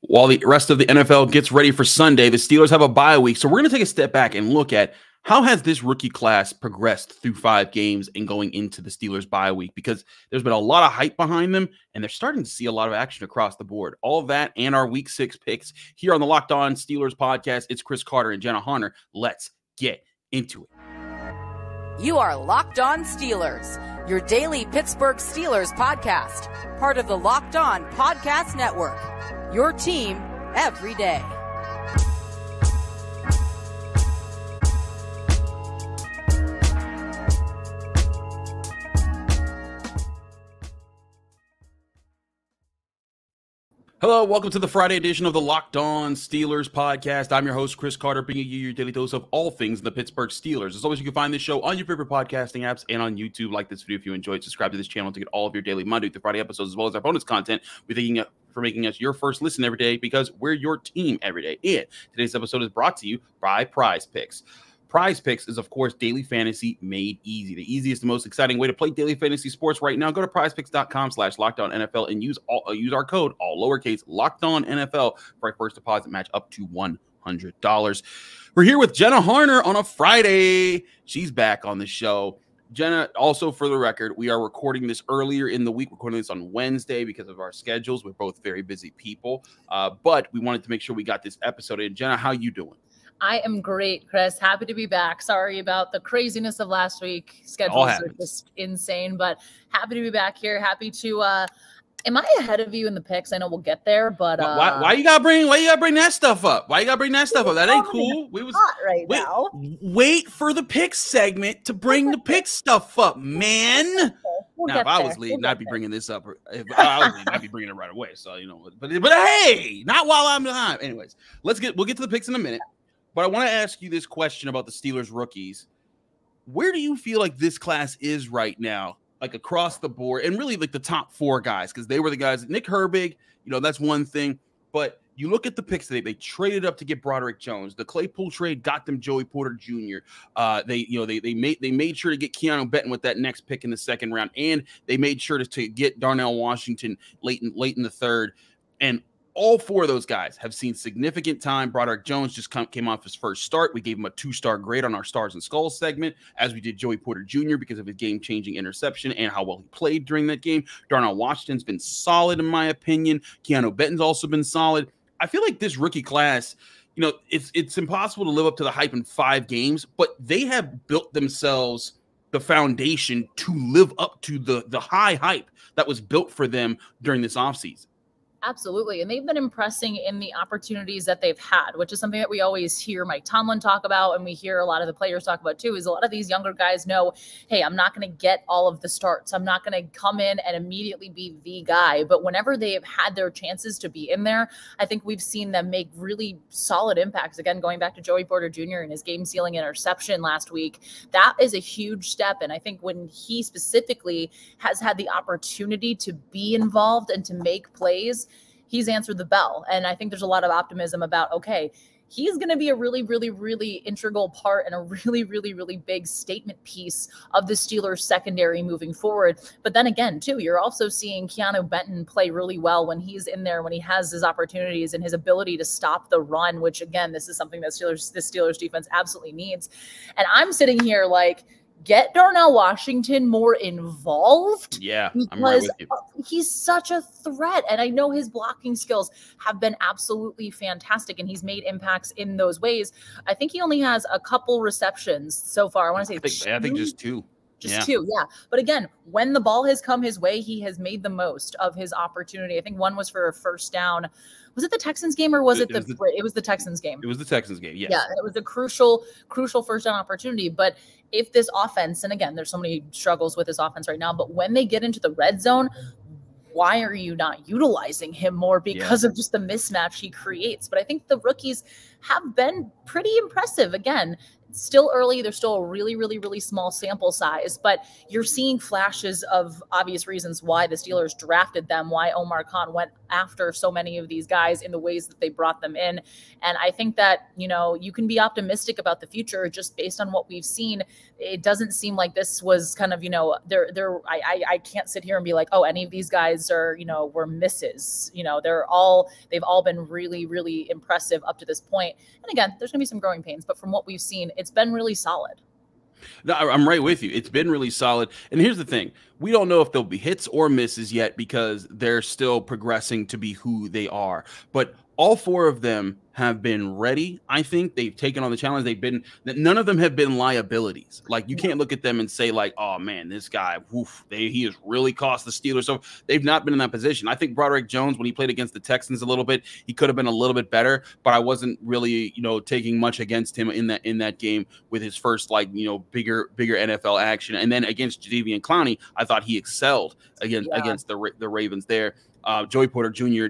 While the rest of the NFL gets ready for Sunday, the Steelers have a bye week. So we're going to take a step back and look at how has this rookie class progressed through 5 games and going into the Steelers bye week, because there's been a lot of hype behind them and they're starting to see a lot of action across the board. All of that and our week 6 picks here on the Locked On Steelers podcast. It's Chris Carter and Jenna Harner. Let's get into it. You are Locked On Steelers, your daily Pittsburgh Steelers podcast, part of the Locked On Podcast Network, your team every day. Hello, welcome to the Friday edition of the Locked On Steelers podcast. I'm your host, Chris Carter, bringing you your daily dose of all things in the Pittsburgh Steelers. As always, you can find this show on your favorite podcasting apps and on YouTube. Like this video if you enjoyed. Subscribe to this channel to get all of your daily Monday through Friday episodes, as well as our bonus content. We're thanking you for making us your first listen every day, because we're your team every day. And today's episode is brought to you by Prize Picks. Prize Picks is, of course, daily fantasy made easy. The easiest and most exciting way to play daily fantasy sports right now. Go to prizepicks.com/LockedOnNFL and use our code, all lowercase, LockedOnNFL, for a first deposit match up to $100. We're here with Jenna Harner on a Friday. She's back on the show. Jenna, also for the record, we are recording this earlier in the week, recording this on Wednesday because of our schedules. We're both very busy people, but we wanted to make sure we got this episode in. Jenna, how you doing? I am great, Chris. Happy to be back. Sorry about the craziness of last week. Schedules are just insane, but happy to be back here. Happy to am I ahead of you in the picks? I know we'll get there, but why you gotta bring that stuff up? Why you gotta bring that stuff up? That ain't cool. Wait for the picks segment to bring the pick stuff up, man. Now, if I was leading, I'd be bringing this up. If I was leading, I'd be bringing it right away. So, you know, but hey, not while I'm behind. Anyways, we'll get to the picks in a minute. But I want to ask you this question about the Steelers rookies. Where do you feel like this class is right now, like across the board, and really like the top 4 guys? Because they were the guys. Nick Herbig, you know, that's one thing. But you look at the picks today. They traded up to get Broderick Jones. The Claypool trade got them Joey Porter Jr. They made sure to get Keeanu Benton with that next pick in the 2nd round, and they made sure to get Darnell Washington late in the 3rd. And all 4 of those guys have seen significant time. Broderick Jones just came off his first start. We gave him a 2-star grade on our Stars and Skulls segment, as we did Joey Porter Jr. because of his game-changing interception and how well he played during that game. Darnell Washington's been solid, in my opinion. Keeanu Benton's also been solid. I feel like this rookie class, you know, it's impossible to live up to the hype in 5 games, but they have built themselves the foundation to live up to the high hype that was built for them during this offseason. Absolutely. And they've been impressing in the opportunities that they've had, which is something that we always hear Mike Tomlin talk about, and we hear a lot of the players talk about too, is a lot of these younger guys know, hey, I'm not going to get all of the starts. I'm not going to come in and immediately be the guy. But whenever they have had their chances to be in there, I think we've seen them make really solid impacts. Again, going back to Joey Porter Jr. and his game-sealing interception last week, that is a huge step. And I think when he specifically has had the opportunity to be involved and to make plays, he's answered the bell. And I think there's a lot of optimism about, okay, he's going to be a really, really, really integral part and a really, really, really big statement piece of the Steelers secondary moving forward. But then again, too, you're also seeing Keeanu Benton play really well when he's in there, when he has his opportunities and his ability to stop the run, which again, this is something that the Steelers defense absolutely needs. And I'm sitting here like, get Darnell Washington more involved. Yeah, I'm right with you. He's such a threat. And I know his blocking skills have been absolutely fantastic, and he's made impacts in those ways. I think he only has a couple receptions so far. I think just 2. Just 2, yeah. But again, when the ball has come his way, he has made the most of his opportunity. I think one was for a first down. Was it the Texans game or was it it was the Texans game? It was the Texans game, yes. Yeah, and it was a crucial first down opportunity. But if this offense, and again, there's so many struggles with this offense right now, but when they get into the red zone, why are you not utilizing him more because of just the mismatch he creates? But I think the rookies have been pretty impressive. Again, still early. There's still a really, really, really small sample size, but you're seeing flashes of obvious reasons why the Steelers drafted them, why Omar Khan went after so many of these guys in the ways that they brought them in. And I think that, you know, you can be optimistic about the future just based on what we've seen. It doesn't seem like this was kind of, you know, I can't sit here and be like, oh, any of these guys are, you know, were misses. You know, they've all been really, really impressive up to this point. And again, there's going to be some growing pains, but from what we've seen, it's been really solid. No, I'm right with you. It's been really solid. And here's the thing. We don't know if there'll be hits or misses yet because they're still progressing to be who they are. But all four of them have been ready. I think they've taken on the challenge. None of them have been liabilities. Like, you can't look at them and say like, oh man, this guy, he has really cost the Steelers. So they've not been in that position. I think Broderick Jones, when he played against the Texans a little bit, he could have been a little bit better, but I wasn't really, you know, taking much against him in that game with his first, like, you know, bigger NFL action. And then against Jadeveon Clowney, I thought he excelled against the Ravens there. Joey Porter Jr.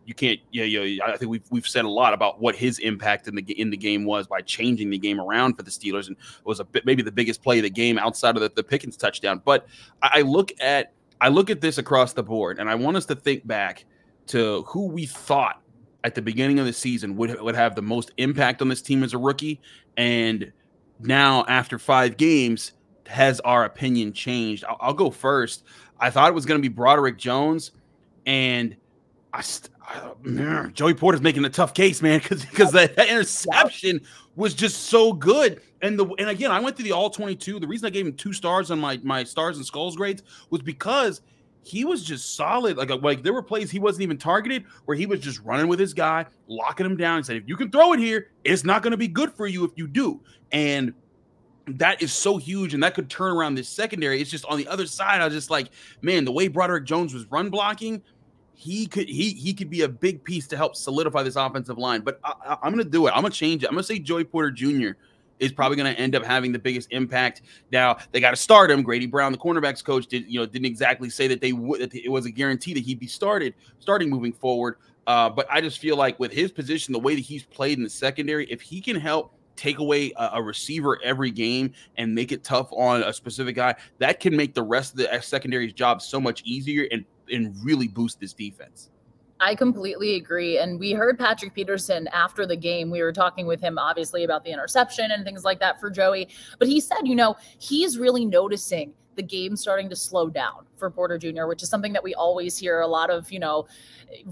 You can't. I think we've said a lot about what his impact in the game was by changing the game around for the Steelers, and was maybe the biggest play of the game outside of the Pickens touchdown. But I look at this across the board, and I want us to think back to who we thought at the beginning of the season would have the most impact on this team as a rookie, and now after 5 games, has our opinion changed? I'll go first. I thought it was going to be Broderick Jones. And Joey Porter's making a tough case, man, because that interception was just so good. And again, I went through the all 22. The reason I gave him 2 stars on my stars and skulls grades was because he was just solid. Like there were plays he wasn't even targeted where he was just running with his guy, locking him down, and said, if you can throw it here, it's not going to be good for you if you do. And that is so huge, and that could turn around this secondary. It's just on the other side. I was just like, man, the way Broderick Jones was run blocking, he could be a big piece to help solidify this offensive line. But I'm going to do it. I'm going to change it. I'm going to say Joey Porter Jr. is probably going to end up having the biggest impact. Now, they got to start him. Grady Brown, the cornerbacks coach, didn't exactly say that it was a guarantee that he'd be starting moving forward. But I just feel like with his position, the way that he's played in the secondary, if he can help take away a receiver every game and make it tough on a specific guy, that can make the rest of the secondary's job so much easier and really boost this defense. I completely agree. And we heard Patrick Peterson after the game. We were talking with him, obviously, about the interception and things like that for Joey. But he said, you know, he's really noticing the game starting to slow down for Porter Jr., which is something that we always hear a lot of, you know,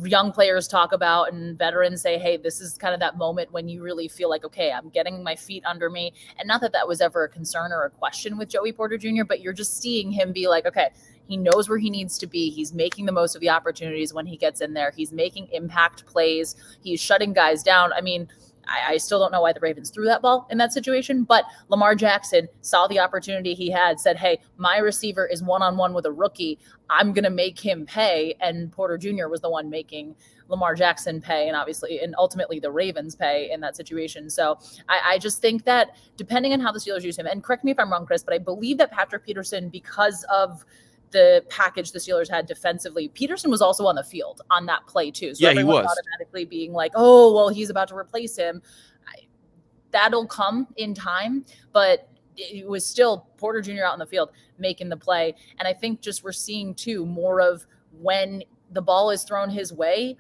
young players talk about, and veterans say, hey, this is kind of that moment when you really feel like, okay, I'm getting my feet under me. And not that that was ever a concern or a question with Joey Porter Jr., but you're just seeing him be like, okay, he knows where he needs to be. He's making the most of the opportunities when he gets in there. He's making impact plays. He's shutting guys down. I mean, I still don't know why the Ravens threw that ball in that situation, but Lamar Jackson saw the opportunity he had, said, hey, my receiver is one-on-one with a rookie. I'm going to make him pay. And Porter Jr. was the one making Lamar Jackson pay, and obviously, and ultimately the Ravens pay in that situation. So I just think that depending on how the Steelers use him, and correct me if I'm wrong, Chris, but I believe that Patrick Peterson, because of the package the Steelers had defensively, Peterson was also on the field on that play too. So yeah, he was automatically being like, oh, well, he's about to replace him. That'll come in time, but it was still Porter Jr. out in the field making the play. And I think just we're seeing too more of when the ball is thrown his way,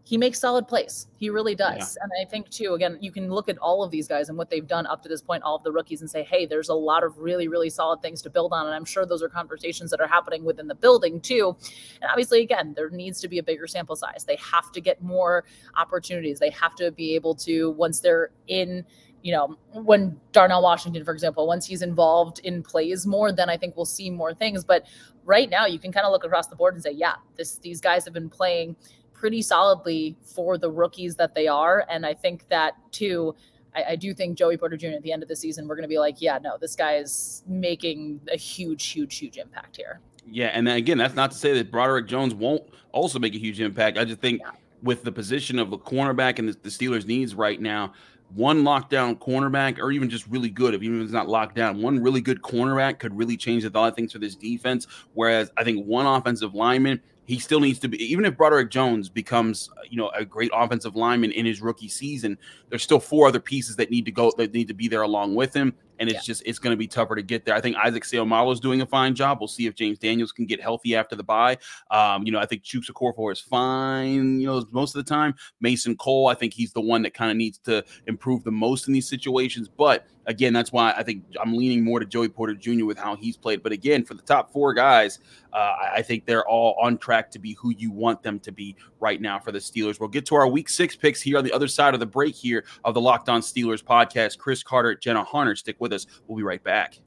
he makes solid plays. He really does. Yeah. And I think too, again, you can look at all of these guys and what they've done up to this point, all of the rookies, and say, hey, there's a lot of really, really solid things to build on. And I'm sure those are conversations that are happening within the building too. And obviously, again, there needs to be a bigger sample size. They have to get more opportunities. They have to be able to, once they're in, you know, when Darnell Washington, for example, once he's involved in plays more, then I think we'll see more things. But right now you can kind of look across the board and say, yeah, these guys have been playing pretty solidly for the rookies that they are. And I think that too, I do think Joey Porter Jr. at the end of the season, we're going to be like, yeah, no, this guy is making a huge, huge, huge impact here. Yeah. And then again, that's not to say that Broderick Jones won't also make a huge impact. I just think with the position of the cornerback and the Steelers' needs right now, one lockdown cornerback, or even just really good, even if it's not locked down, one really good cornerback could really change a lot of things for this defense. Whereas I think one offensive lineman he still needs to be, even if Broderick Jones becomes, a great offensive lineman in his rookie season, there's still 4 other pieces that need to be there along with him. And it's going to be tougher to get there. I think Isaac Seumalo is doing a fine job. We'll see if James Daniels can get healthy after the bye. I think Chuks Okorafor is fine, most of the time. Mason Cole, I think he's the one that kind of needs to improve the most in these situations. But again, that's why I think I'm leaning more to Joey Porter Jr. with how he's played. But again, for the top 4 guys, I think they're all on track to be who you want them to be right now for the Steelers. We'll get to our Week 6 picks here on the other side of the break here of the Locked On Steelers podcast. Chris Carter, Jenna Harner, stick with us. We'll be right back.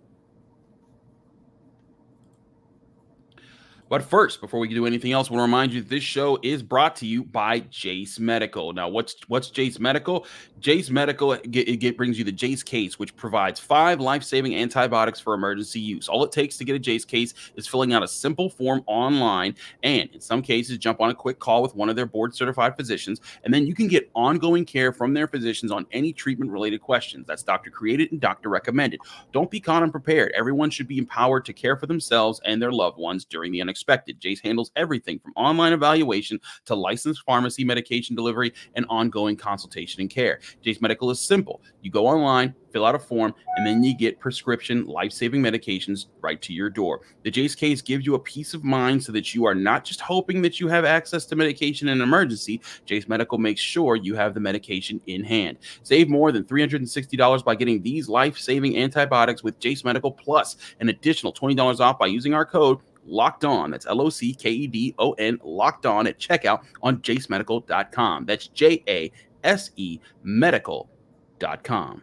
But first, before we do anything else, we'll remind you that this show is brought to you by Jace Medical. Now, what's Jace Medical? Jace Medical brings you the Jace case, which provides 5 life-saving antibiotics for emergency use. All it takes to get a Jace case is filling out a simple form online, and in some cases, jump on a quick call with one of their board-certified physicians, and then you can get ongoing care from their physicians on any treatment-related questions. That's doctor-created and doctor-recommended. Don't be caught unprepared. Everyone should be empowered to care for themselves and their loved ones during the unexpected. Jace handles everything from online evaluation to licensed pharmacy medication delivery and ongoing consultation and care. Jace Medical is simple. You go online, fill out a form, and then you get prescription life-saving medications right to your door. The Jace case gives you a peace of mind so that you are not just hoping that you have access to medication in an emergency. Jace Medical makes sure you have the medication in hand. Save more than $360 by getting these life-saving antibiotics with Jace Medical, plus an additional $20 off by using our code Locked On. That's LOCKEDON, Locked On at checkout on JaceMedical.com. That's JASE Medical.com.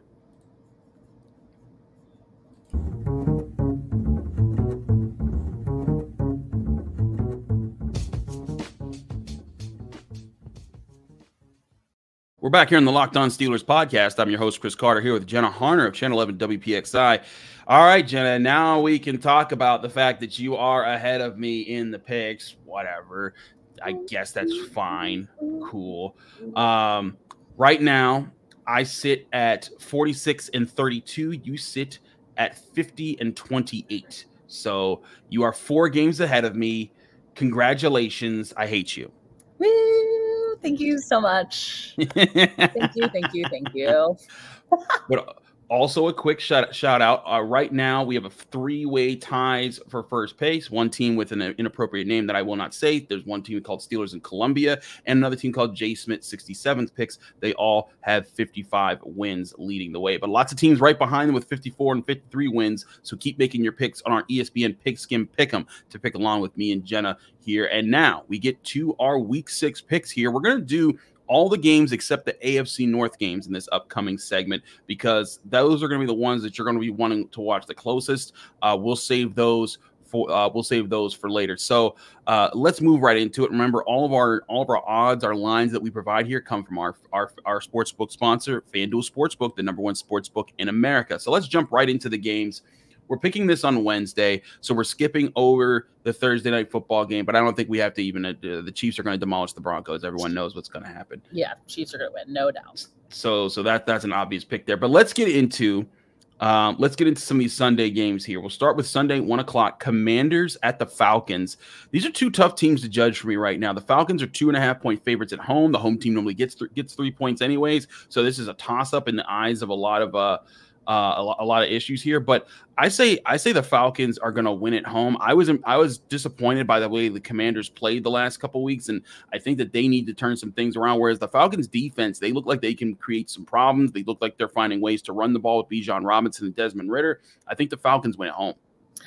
We're back here on the Locked On Steelers podcast. I'm your host, Chris Carter, here with Jenna Harner of Channel 11 WPXI. All right, Jenna, now we can talk about the fact that you are ahead of me in the picks. Whatever. I guess that's fine. Cool. Right now, I sit at 46-32. You sit at 50-28. So you are 4 games ahead of me. Congratulations. I hate you. Woo! Thank you so much. Thank you. But also a quick shout out. Right now, we have a 3-way ties for first place. One team with an inappropriate name that I will not say. There's one team called Steelers in Columbia and another team called J. Smith 67th picks. They all have 55 wins leading the way. But lots of teams right behind them with 54 and 53 wins. So keep making your picks on our ESPN Pigskin Pick'em to pick along with me and Jenna here. And now we get to our Week 6 picks here. We're going to do all the games except the AFC North games in this upcoming segment, because those are going to be the ones that you're going to be wanting to watch the closest. We'll save those for later. So let's move right into it. Remember, all of our odds, our lines that we provide here come from our sportsbook sponsor, FanDuel Sportsbook, the #1 sportsbook in America. So let's jump right into the games. We're picking this on Wednesday, so we're skipping over the Thursday night football game, but I don't think we have to even the Chiefs are going to demolish the Broncos. Everyone knows what's going to happen. Yeah, Chiefs are going to win, no doubt. So that's an obvious pick there. But let's get into some of these Sunday games here. We'll start with Sunday, 1 o'clock, Commanders at the Falcons. These are 2 tough teams to judge for me right now. The Falcons are 2.5-point favorites at home. The home team normally gets 3 points anyways, so this is a toss-up in the eyes of a lot of issues here, but I say the Falcons are going to win at home. I was disappointed by the way the Commanders played the last couple of weeks, and I think that they need to turn some things around. Whereas the Falcons defense, they look like they can create some problems. They look like they're finding ways to run the ball with Bijan Robinson and Desmond Ridder. I think the Falcons win at home.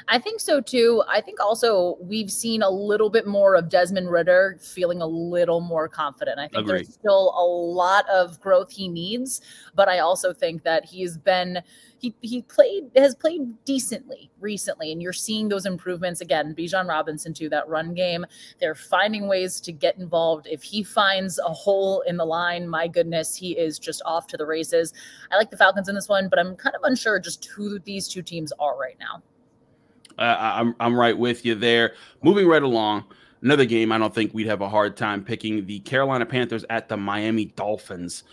I think so too. I think also we've seen a little bit more of Desmond Ridder feeling a little more confident. I think there's still a lot of growth he needs, but I also think that has played decently recently, and you're seeing those improvements again. Bijan Robinson too, that run game, they're finding ways to get involved. If he finds a hole in the line, my goodness, he is just off to the races. I like the Falcons in this one, but I'm kind of unsure just who these 2 teams are right now. I'm right with you there. Moving right along, another game I don't think we'd have a hard time picking, the Carolina Panthers at the Miami Dolphins.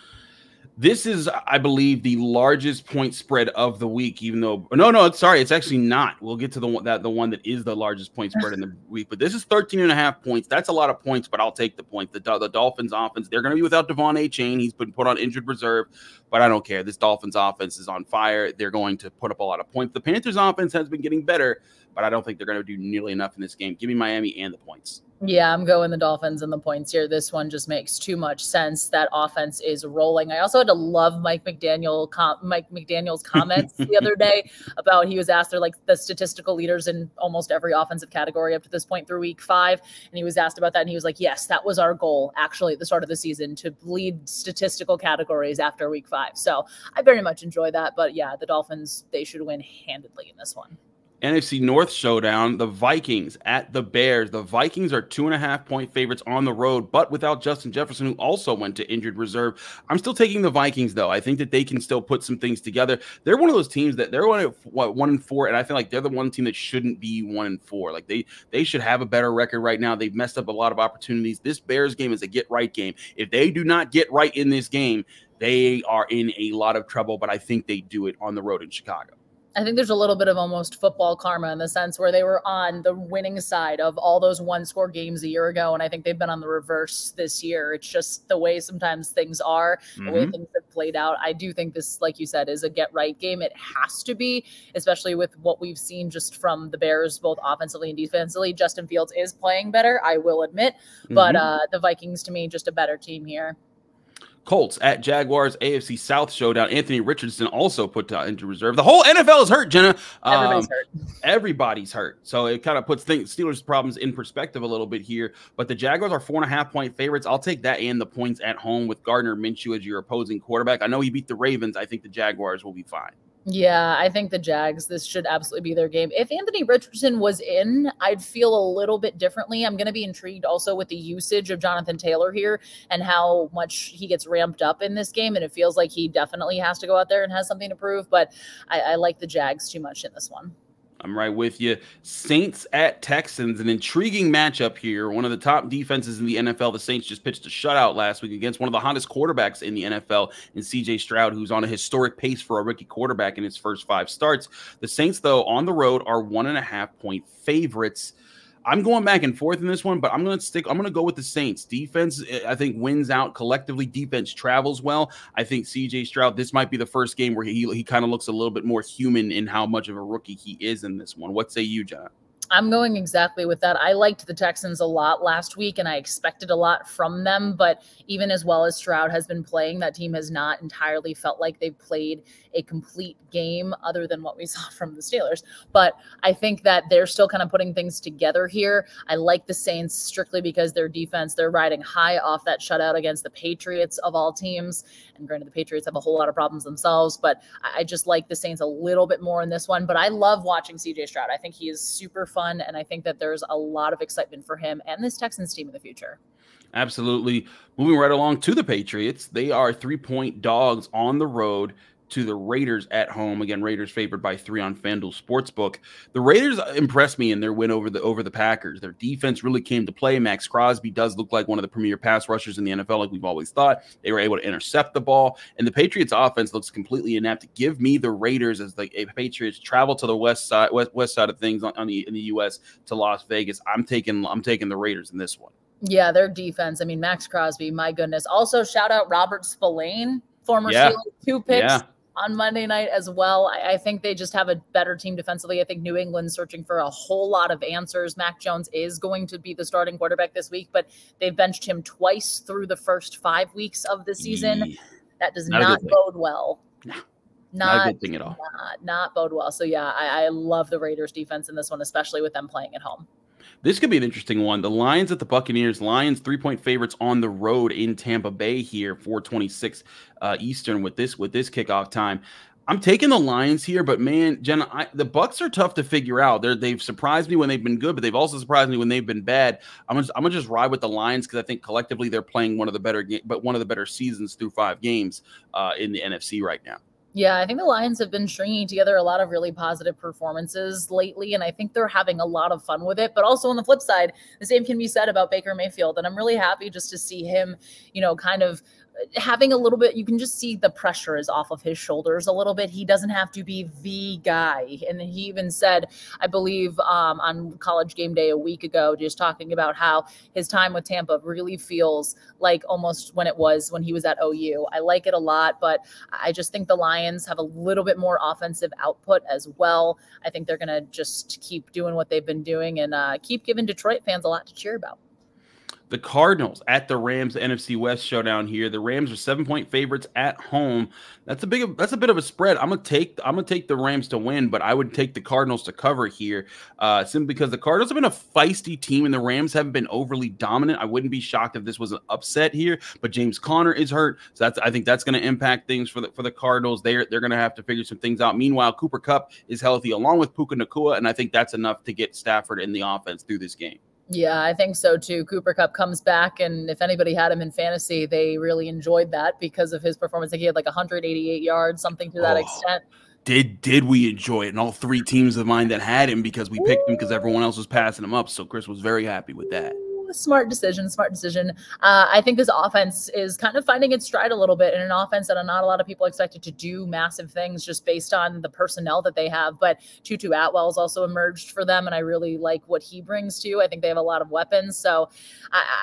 This is, I believe, the largest point spread of the week, even though no, sorry, it's actually not. We'll get to the one that is the largest point spread in the week, but this is 13.5 points. That's a lot of points, but I'll take the point. The Dolphins offense, they're going to be without Devon Achane. He's been put on injured reserve, but I don't care. This Dolphins offense is on fire. They're going to put up a lot of points. The Panthers offense has been getting better, but I don't think they're going to do nearly enough in this game. Give me Miami and the points. Yeah, I'm going the Dolphins and the points here. This one just makes too much sense. That offense is rolling. I also had to love Mike McDaniel's comments the other day about, he was asked, they're like the statistical leaders in almost every offensive category up to this point through week 5. And he was asked about that. And he was like, yes, that was our goal actually at the start of the season, to lead statistical categories after week 5. So I very much enjoy that. But yeah, the Dolphins, they should win handedly in this one. NFC North showdown, the Vikings at the Bears. The Vikings are 2.5-point favorites on the road, but without Justin Jefferson, who also went to injured reserve. I'm still taking the Vikings, though. I think that they can still put some things together. They're one of those teams that they're 1-4, and I feel like they're the one team that shouldn't be 1-4. Like they should have a better record right now. They've messed up a lot of opportunities. This Bears game is a get-right game. If they do not get right in this game, they are in a lot of trouble, but I think they do it on the road in Chicago. I think there's a little bit of almost football karma in the sense where they were on the winning side of all those one-score games a year ago, and I think they've been on the reverse this year. It's just the way sometimes things are, the way things have played out. I do think this, like you said, is a get-right game. It has to be, especially with what we've seen just from the Bears, both offensively and defensively. Justin Fields is playing better, I will admit, but the Vikings, to me, just a better team here. Colts at Jaguars, AFC South showdown. Anthony Richardson also put into reserve. The whole NFL is hurt, Jenna. Everybody's hurt. Everybody's hurt. So it kind of puts Steelers' problems in perspective a little bit here. But the Jaguars are 4.5-point favorites. I'll take that and the points at home with Gardner Minshew as your opposing quarterback. I know he beat the Ravens. I think the Jaguars will be fine. Yeah, I think the Jags, this should absolutely be their game. If Anthony Richardson was in, I'd feel a little bit differently. I'm going to be intrigued also with the usage of Jonathan Taylor here and how much he gets ramped up in this game. And it feels like he definitely has to go out there and has something to prove. But I like the Jags too much in this one. I'm right with you. Saints at Texans, an intriguing matchup here. One of the top defenses in the NFL. The Saints just pitched a shutout last week against one of the hottest quarterbacks in the NFL in C.J. Stroud, who's on a historic pace for a rookie quarterback in his first 5 starts. The Saints, though, on the road are 1.5-point favorites. I'm going back and forth in this one, but I'm going to go with the Saints. Defense, I think, wins out collectively. Defense travels well. I think C.J. Stroud, this might be the first game where he kind of looks a little bit more human in how much of a rookie he is in this one. What say you, John? I'm going exactly with that. I liked the Texans a lot last week, and I expected a lot from them. But even as well as Stroud has been playing, that team has not entirely felt like they've played a complete game other than what we saw from the Steelers. But I think that they're still kind of putting things together here. I like the Saints strictly because their defense, they're riding high off that shutout against the Patriots of all teams. And granted, the Patriots have a whole lot of problems themselves, but I just like the Saints a little bit more in this one. But I love watching CJ Stroud. I think he is super fun, and I think that there's a lot of excitement for him and this Texans team in the future. Absolutely. Moving right along to the Patriots. They are 3-point dogs on the road to the Raiders at home. Again, Raiders favored by 3 on FanDuel Sportsbook. The Raiders impressed me in their win over the Packers. Their defense really came to play. Max Crosby does look like one of the premier pass rushers in the NFL, like we've always thought. They were able to intercept the ball, and the Patriots offense looks completely inept. Give me the Raiders as the Patriots travel to the west side of things in the U.S. to Las Vegas. I'm taking the Raiders in this one. Yeah, their defense. I mean, Max Crosby, my goodness. Also, shout out Robert Spillane, former Steelers, 2 picks on Monday night as well. I think they just have a better team defensively. I think New England's searching for a whole lot of answers. Mac Jones is going to be the starting quarterback this week, but they've benched him twice through the first 5 weeks of the season. That does not bode well. No. Not a good thing at all. Not bode well. So, yeah, I love the Raiders defense in this one, especially with them playing at home. This could be an interesting one. The Lions at the Buccaneers. Lions 3-point favorites on the road in Tampa Bay here, 4:26 Eastern with this kickoff time. I'm taking the Lions here, but man, Jenna, the Bucs are tough to figure out. They've surprised me when they've been good, but they've also surprised me when they've been bad. I'm gonna just ride with the Lions because I think collectively they're playing one of the better seasons through 5 games in the NFC right now. Yeah, I think the Lions have been stringing together a lot of really positive performances lately, and I think they're having a lot of fun with it. But also on the flip side, the same can be said about Baker Mayfield, and I'm really happy just to see him, kind of having a little bit, you can just see the pressure is off of his shoulders a little bit. He doesn't have to be the guy. And he even said, I believe on College Game Day a week ago, just talking about how his time with Tampa really feels like almost when he was at OU. I like it a lot, but I just think the Lions have a little bit more offensive output as well. I think they're going to just keep doing what they've been doing and keep giving Detroit fans a lot to cheer about. The Cardinals at the Rams, the NFC West showdown here. The Rams are 7-point favorites at home. That's a bit of a spread. I'm gonna take the Rams to win, but I would take the Cardinals to cover here, simply because the Cardinals have been a feisty team and the Rams haven't been overly dominant. I wouldn't be shocked if this was an upset here, but James Conner is hurt, so I think that's going to impact things for the Cardinals. They're going to have to figure some things out. Meanwhile, Cooper Kupp is healthy along with Puka Nacua, and I think that's enough to get Stafford in the offense through this game. Yeah, I think so too. Cooper Kupp comes back, and if anybody had him in fantasy, they really enjoyed that because of his performance. Like he had like 188 yards, something to that extent. Did we enjoy it? And all three teams of mine that had him, because we picked him because everyone else was passing him up. So Chris was very happy with that. Smart decision. I think this offense is kind of finding its stride a little bit in an offense that not a lot of people expected to do massive things just based on the personnel that they have. But Tutu Atwell's also emerged for them, and I really like what he brings too. I think they have a lot of weapons. So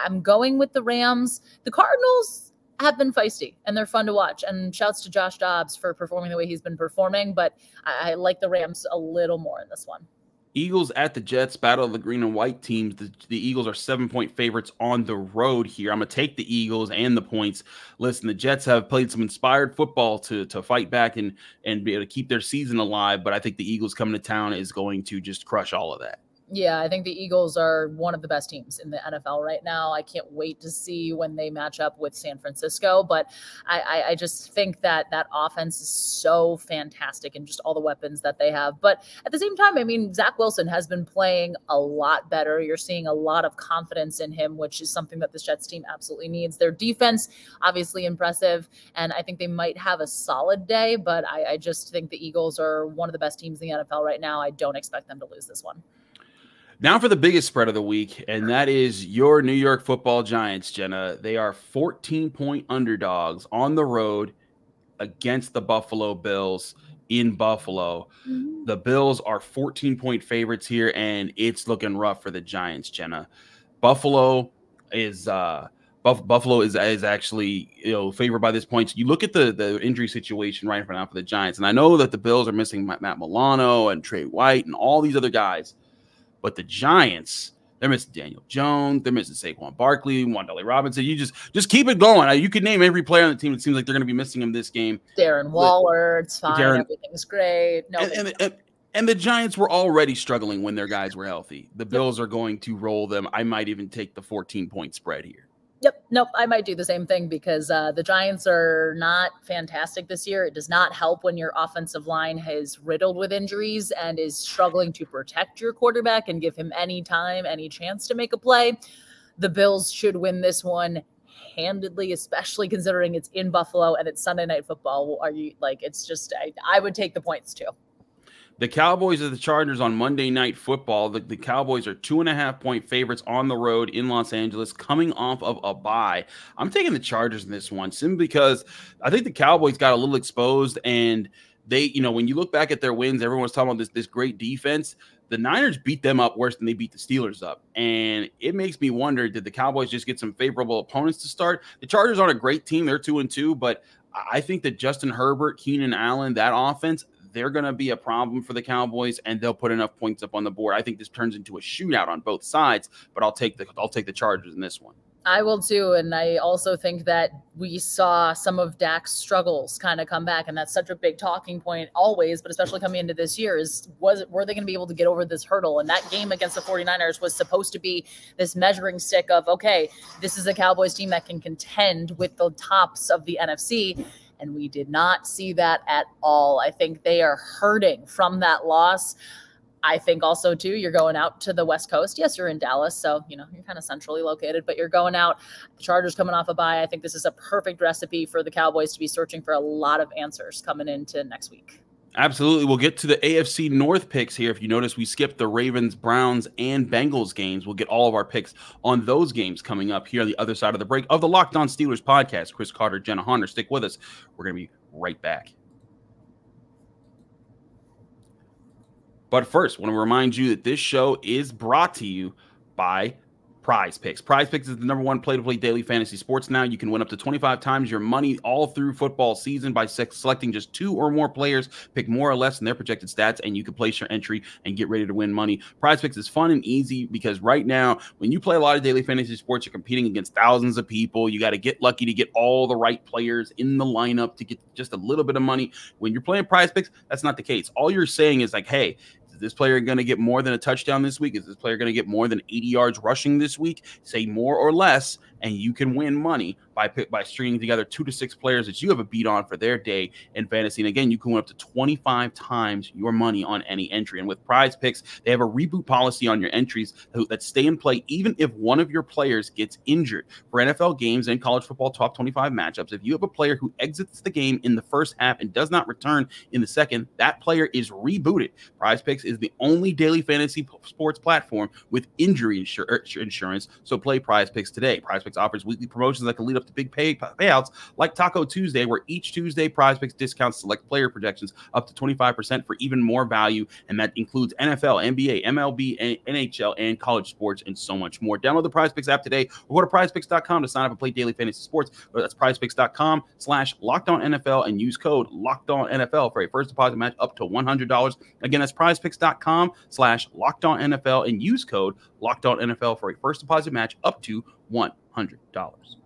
I'm going with the Rams. The Cardinals have been feisty, and they're fun to watch. And shouts to Josh Dobbs for performing the way he's been performing. But I like the Rams a little more in this one. Eagles at the Jets, battle of the green and white teams. The Eagles are 7-point favorites on the road here. I'm going to take the Eagles and the points. Listen, the Jets have played some inspired football to fight back and be able to keep their season alive, but I think the Eagles coming to town is going to just crush all of that. Yeah, I think the Eagles are one of the best teams in the NFL right now. I can't wait to see when they match up with San Francisco, but I just think that offense is so fantastic and just all the weapons that they have. But at the same time, I mean, Zach Wilson has been playing a lot better. You're seeing a lot of confidence in him, which is something that this Jets team absolutely needs. Their defense, obviously impressive, and I think they might have a solid day, but I just think the Eagles are one of the best teams in the NFL right now. I don't expect them to lose this one. Now for the biggest spread of the week, and that is your New York Football Giants, Jenna. They are 14-point underdogs on the road against the Buffalo Bills in Buffalo. Mm-hmm. The Bills are 14-point favorites here, and it's looking rough for the Giants, Jenna. Buffalo is actually favored by this point. So you look at the injury situation right now for the Giants, and I know that the Bills are missing Matt Milano and Trey White and all these other guys. But the Giants, they're missing Daniel Jones. They're missing Saquon Barkley, Wan'Dale Robinson. You just keep it going. You could name every player on the team. It seems like they're going to be missing him this game. Darren Waller, it's fine. Everything's great. No, and the Giants were already struggling when their guys were healthy. The Bills are going to roll them. I might even take the 14-point spread here. Yep. Nope. I might do the same thing because the Giants are not fantastic this year. It does not help when your offensive line is riddled with injuries and is struggling to protect your quarterback and give him any time, any chance to make a play. The Bills should win this one handedly, especially considering it's in Buffalo and it's Sunday Night Football. I would take the points too. The Cowboys are the Chargers on Monday Night Football. The Cowboys are 2.5-point favorites on the road in Los Angeles, coming off of a bye. I'm taking the Chargers in this one simply because I think the Cowboys got a little exposed, and they, when you look back at their wins, everyone's talking about this great defense. The Niners beat them up worse than they beat the Steelers up, and it makes me wonder, did the Cowboys just get some favorable opponents to start? The Chargers aren't a great team. They're 2-2, but I think that Justin Herbert, Keenan Allen, that offense, they're going to be a problem for the Cowboys, and they'll put enough points up on the board. I think this turns into a shootout on both sides, but I'll take the Chargers in this one. I will too, and I also think that we saw some of Dak's struggles kind of come back, and that's such a big talking point always, but especially coming into this year were they going to be able to get over this hurdle? And that game against the 49ers was supposed to be this measuring stick of, okay, this is a Cowboys team that can contend with the tops of the NFC. And we did not see that at all. I think they are hurting from that loss. I think also, too, you're going out to the West Coast. Yes, you're in Dallas, so, you're kind of centrally located, but you're going out. The Chargers coming off a bye. I think this is a perfect recipe for the Cowboys to be searching for a lot of answers coming into next week. Absolutely. We'll get to the AFC North picks here. If you notice, we skipped the Ravens, Browns, and Bengals games. We'll get all of our picks on those games coming up here on the other side of the break of the Locked On Steelers podcast. Chris Carter, Jenna Harner, stick with us. We're going to be right back. But first, I want to remind you that this show is brought to you by Prize Picks. Prize Picks is the #1 play-to-play daily fantasy sports now. You can win up to 25 times your money all through football season by selecting just 2 or more players, pick more or less in their projected stats, and you can place your entry and get ready to win money. Prize Picks is fun and easy because right now, when you play a lot of daily fantasy sports, you're competing against thousands of people. You got to get lucky to get all the right players in the lineup to get just a little bit of money. When you're playing Prize Picks, that's not the case. All you're saying is like, hey, this player going to get more than a touchdown this week? Is this player going to get more than 80 yards rushing this week? Say more or less, and you can win money by stringing together 2 to 6 players that you have a beat on for their day in fantasy. And again, you can win up to 25 times your money on any entry. And with Prize Picks, they have a reboot policy on your entries that stay in play even if one of your players gets injured. For NFL games and college football top 25 matchups, if you have a player who exits the game in the first half and does not return in the second, that player is rebooted. Prize Picks is the only daily fantasy sports platform with injury insurance, so play Prize Picks today. Prize Picks offers weekly promotions that can lead up to big payouts like Taco Tuesday, where each Tuesday Prize Picks discounts select player projections up to 25% for even more value, and that includes NFL, NBA, MLB, NHL, and college sports, and so much more. Download the Prize Picks app today, or go to prizepicks.com to sign up and play daily fantasy sports. That's prizepicks.com/LockedOnNFL and use code LockedOnNFL for a first deposit match up to $100. Again, that's prizepicks.com/LockedOnNFL and use code LockedOnNFL for a first deposit match up to $100.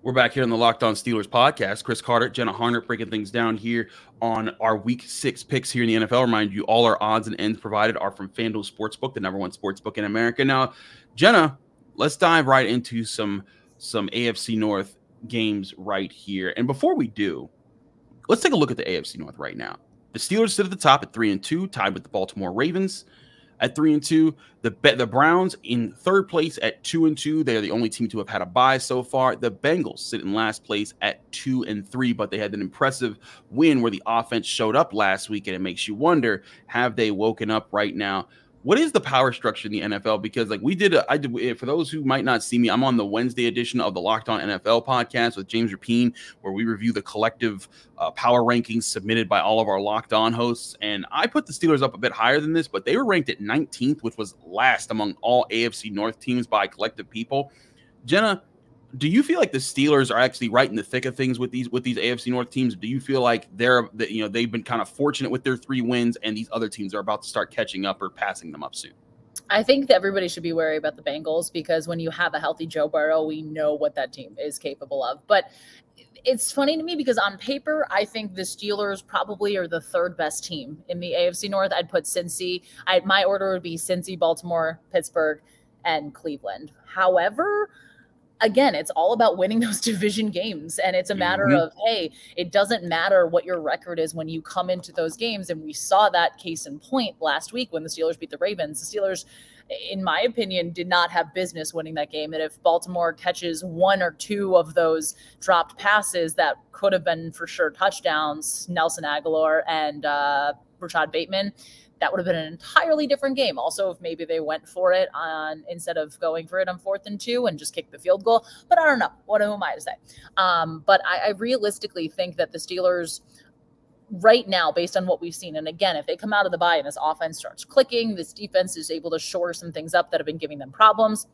We're back here on the Locked On Steelers podcast. Chris Carter, Jenna Harner breaking things down here on our Week 6 picks here in the NFL. Remind you, all our odds and ends provided are from FanDuel Sportsbook, the #1 sportsbook in America. Now, Jenna, let's dive right into some AFC North games right here. And before we do, let's take a look at the AFC North right now. The Steelers sit at the top at 3-2, tied with the Baltimore Ravens at 3-2. The Browns in third place at 2-2. They're the only team to have had a bye so far. The Bengals sit in last place at 2-3, but they had an impressive win where the offense showed up last week, and it makes you wonder, have they woken up right now? What is the power structure in the NFL? Because like I did for those who might not see me, I'm on the Wednesday edition of the Locked On NFL podcast with James Rapine, where we review the collective power rankings submitted by all of our Locked On hosts. And I put the Steelers up a bit higher than this, but they were ranked at 19th, which was last among all AFC North teams by collective people. Jenna, do you feel like the Steelers are actually right in the thick of things with these AFC North teams? Do you feel like they've been kind of fortunate with their 3 wins, and these other teams are about to start catching up or passing them up soon? I think that everybody should be wary about the Bengals, because when you have a healthy Joe Burrow, we know what that team is capable of. But it's funny to me because on paper, I think the Steelers probably are the 3rd best team in the AFC North. I'd put Cincy. My order would be Cincy, Baltimore, Pittsburgh, and Cleveland. However, again, it's all about winning those division games. And it's a matter of, hey, it doesn't matter what your record is when you come into those games. And we saw that case in point last week when the Steelers beat the Ravens. The Steelers, in my opinion, did not have business winning that game. And if Baltimore catches 1 or 2 of those dropped passes that could have been for sure touchdowns, Nelson Aguilar and Rashad Bateman, that would have been an entirely different game. Also, if maybe they went for it instead of going for it on 4th and 2 and just kicked the field goal. But I don't know. Who am I to say? But I realistically think that the Steelers right now, based on what we've seen, and again, if they come out of the bye and this offense starts clicking, this defense is able to shore some things up that have been giving them problems,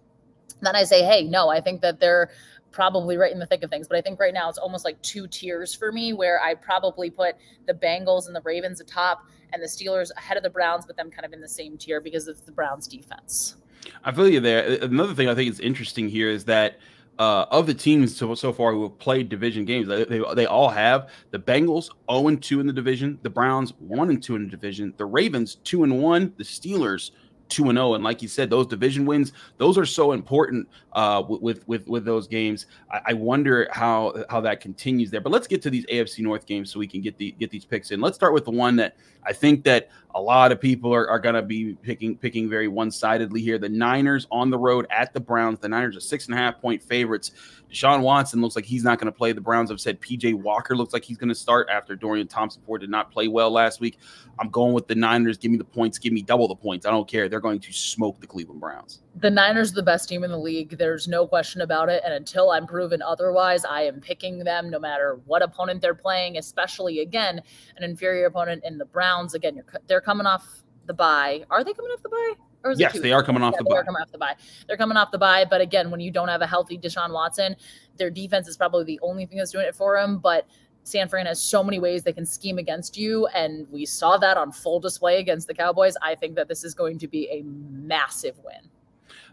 then I say, hey, no, I think that they're probably right in the thick of things. But I think right now it's almost like 2 tiers for me, where I probably put the Bengals and the Ravens atop and the Steelers ahead of the Browns, but them kind of in the same tier because of the Browns defense. I feel you there. Another thing I think is interesting here is that of the teams so far who have played division games, they all have. The Bengals 0-2 in the division, the Browns 1-2 in the division, the Ravens 2-1, the Steelers 2-0. And like you said, those division wins, those are so important with those games. I wonder how that continues there. But let's get to these AFC North games so we can get these picks in. Let's start with the one that I think that a lot of people are going to be picking very one-sidedly here. The Niners on the road at the Browns. The Niners are 6.5-point favorites. Deshaun Watson looks like he's not going to play. The Browns have said PJ Walker looks like he's going to start after Dorian Thompson-Ford did not play well last week. I'm going with the Niners. Give me the points. Give me double the points. I don't care. They're going to smoke the Cleveland Browns. The Niners are the best team in the league. There's no question about it. And until I'm proven otherwise, I am picking them no matter what opponent they're playing, especially, again, an inferior opponent in the Browns. Again, they're coming off the bye. Are they coming off the bye? Yes, they are coming off the bye. They're coming off the bye. But again, when you don't have a healthy Deshaun Watson, their defense is probably the only thing that's doing it for him. But San Fran has so many ways they can scheme against you, and we saw that on full display against the Cowboys. I think that this is going to be a massive win.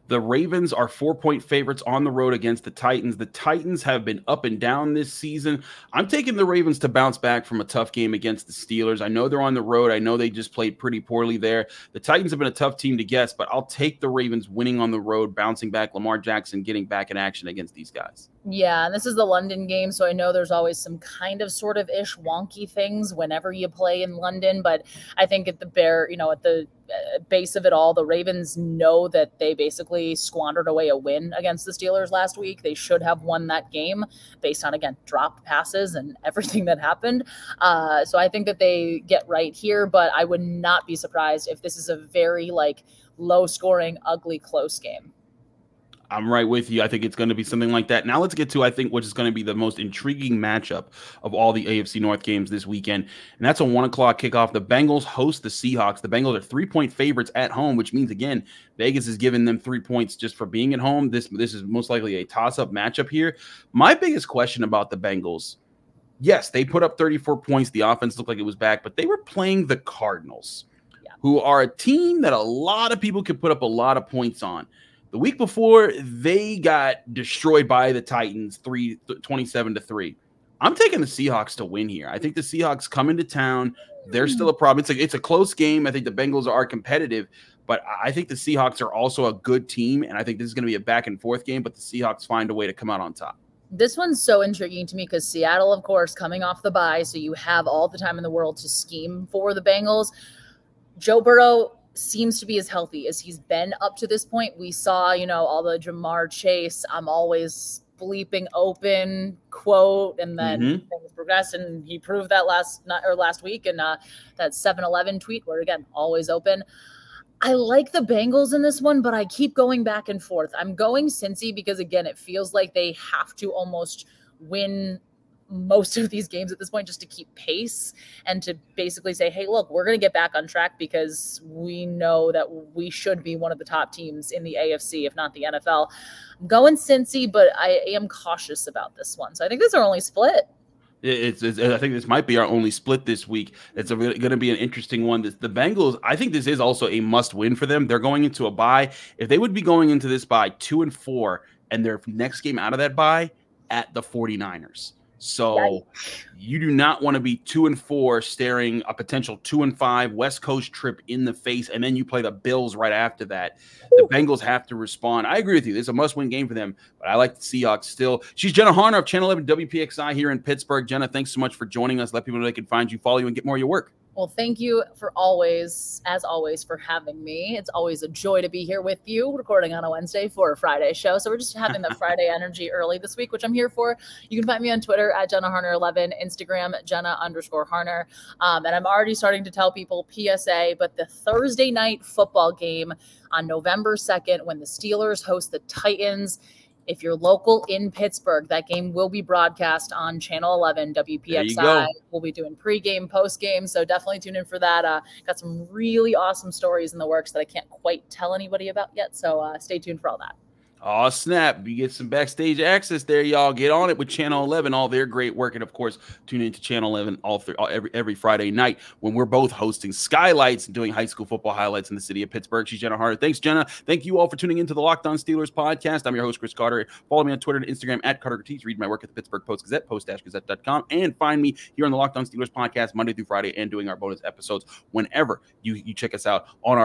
The Ravens are 4-point favorites on the road against the Titans. The Titans have been up and down this season. I'm taking the Ravens to bounce back from a tough game against the Steelers. I know they're on the road. I know they just played pretty poorly there. The Titans have been a tough team to guess, but I'll take the Ravens winning on the road, bouncing back, Lamar Jackson getting back in action against these guys. Yeah, and this is the London game, so I know there's always some kind of sort of ish wonky things whenever you play in London, but I think at the base of it all, the Ravens know that they basically squandered away a win against the Steelers last week. They should have won that game based on, again, dropped passes and everything that happened. So I think that they get right here, but I would not be surprised if this is a very low-scoring, ugly, close game. I'm right with you. I think it's going to be something like that. Now let's get to, I think, which is going to be the most intriguing matchup of all the AFC North games this weekend. And that's a 1 o'clock kickoff. The Bengals host the Seahawks. The Bengals are 3-point favorites at home, which means, again, Vegas is giving them 3 points just for being at home. This is most likely a toss-up matchup here. My biggest question about the Bengals, yes, they put up 34 points. The offense looked like it was back, but they were playing the Cardinals, who are a team that a lot of people could put up a lot of points on. The week before, they got destroyed by the Titans 27-3. I'm taking the Seahawks to win here. I think the Seahawks come into town. They're still a problem. It's a close game. I think the Bengals are competitive, but I think the Seahawks are also a good team, and I think this is going to be a back-and-forth game, but the Seahawks find a way to come out on top. This one's so intriguing to me because Seattle, of course, coming off the bye, so you have all the time in the world to scheme for the Bengals. Joe Burrow seems to be as healthy as he's been up to this point. We saw, all the Jamar Chase, I'm always bleeping open quote, and then things progressed, and he proved that last week in that 7-Eleven tweet where, again, always open. I like the Bengals in this one, but I keep going back and forth. I'm going Cincy because, again, it feels like they have to almost win most of these games at this point just to keep pace and to basically say, hey, look, we're going to get back on track because we know that we should be one of the top teams in the AFC, if not the NFL. I'm going Cincy, but I am cautious about this one. So I think this is our only split. I think this might be our only split this week. It's going to be an interesting one. The Bengals, I think this is also a must-win for them. They're going into a bye. If they would be going into this bye 2-4, and their next game out of that bye at the 49ers. So you do not want to be 2-4 staring a potential 2-5 West Coast trip in the face, and then you play the Bills right after that. The Bengals have to respond. I agree with you. It's a must-win game for them, but I like the Seahawks still. She's Jenna Harner of Channel 11 WPXI here in Pittsburgh. Jenna, thanks so much for joining us. Let people know they can find you, follow you, and get more of your work. Well, thank you for always, as always, for having me. It's always a joy to be here with you, recording on a Wednesday for a Friday show. So we're just having the Friday energy early this week, which I'm here for. You can find me on Twitter at Jenna Harner11, Instagram, Jenna_Harner. And I'm already starting to tell people PSA, but the Thursday night football game on November 2nd, when the Steelers host the Titans, if you're local in Pittsburgh, that game will be broadcast on Channel 11 WPXI. We'll be doing pregame, postgame, so definitely tune in for that. Got some really awesome stories in the works that I can't quite tell anybody about yet, so stay tuned for all that. Oh, snap. You get some backstage access there, y'all. Get on it with Channel 11, all their great work. And, of course, tune into Channel 11 every Friday night when we're both hosting Skylights and doing high school football highlights in the city of Pittsburgh. She's Jenna Harner. Thanks, Jenna. Thank you all for tuning into the Locked On Steelers podcast. I'm your host, Chris Carter. Follow me on Twitter and Instagram at Carter Ortiz. Read my work at the Pittsburgh Post-Gazette, post-gazette.com. And find me here on the Locked On Steelers podcast Monday through Friday and doing our bonus episodes whenever you check us out on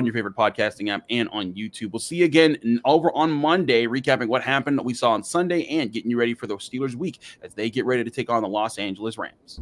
your favorite podcasting app and on YouTube. We'll see you again over on Monday, recapping what happened that we saw on Sunday and getting you ready for the Steelers week as they get ready to take on the Los Angeles Rams.